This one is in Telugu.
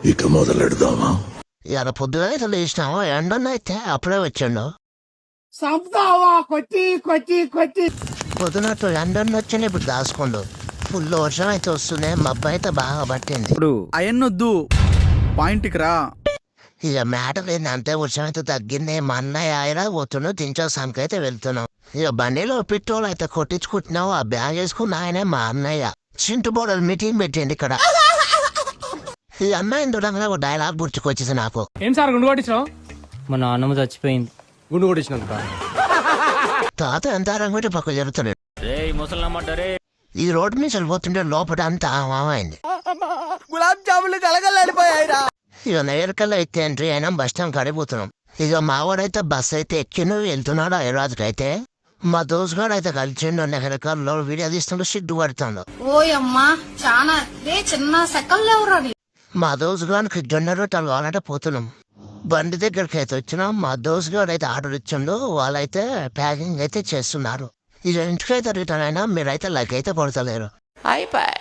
ఇక మొదలెడదామా? ఇలా పొద్దున అయితే లేచినాము, ఎండనైతే అప్పుడే వచ్చిండు. సంపుతావా కొట్టి కొట్టి కొట్టి పొద్దునట్టు ఎండన్న వచ్చి ఇప్పుడు దాచుకోండు. ఫుల్ వర్షం అయితే వస్తుంది, మబ్బు అయితే బాగా పట్టింది. ఇప్పుడు అయన్నొద్దు, పాయింట్కి రా. ఇక మ్యాటర్ ఏంటంటే వర్షం అయితే తగ్గింది. మా అన్నయ్య ఆయన పోతున్నావు, దించోసానికి అయితే వెళ్తున్నాం. ఇక బండిలో పెట్రోల్ అయితే కొట్టించుకుంటున్నావు. ఆ బ్యాగ్ వేసుకున్న ఆయనే మా అన్నయ్య. చింటు బోడలు మీటింగ్ పెట్టిండి ఇక్కడ. ఈ అమ్మాయిని చూడగానే ఒక డైలాగ్ గుర్తుకొచ్చేసి నాకు. ఏం సార్ గుండు కొట్టించావు? మా నాన్నమ్మ చచ్చిపోయింది. గుండు కొట్టించినందుక తాత ఎంత రంగుంటే పక్క జరుగుతున్నాడు. ఈ రోడ్డు మీద వెళ్ళిపోతుంటే లోపల అంతా అయింది. గులాబ్ జాములు కలగలాడిపోయాయిరా. ఇక నేరకల్లా ఎక్కి ఎంట్రీ అయినా బస్ స్టాండ్ కడిపోతున్నాం. ఇక మావాడైతే బస్ అయితే ఎక్కిను వెళ్తున్నాడు హైదరాబాద్కి. అయితే మా దోస్తుగాడు అయితే కలిసిండు. నెహరకాల్లో వీడియో తీస్తుంటే సిగ్గు పడుతుండు. ఓయమ్మా చాలా చిన్న సెకండ్ ఎవరు? మా దోస్తుగానికి జొన్న రొట్టెలు కావాలంటే పోతున్నాం. బండి దగ్గరికి అయితే వచ్చినాం. మా దోస్తుగాడు అయితే ఆర్డర్ ఇచ్చిండు. వాళ్ళైతే ప్యాకింగ్ అయితే చేస్తున్నారు. ఇక ఇంటికైతే రిటర్న్ అయినా మీరైతే లైక్ అయితే పడతలేరు. అయిపోయి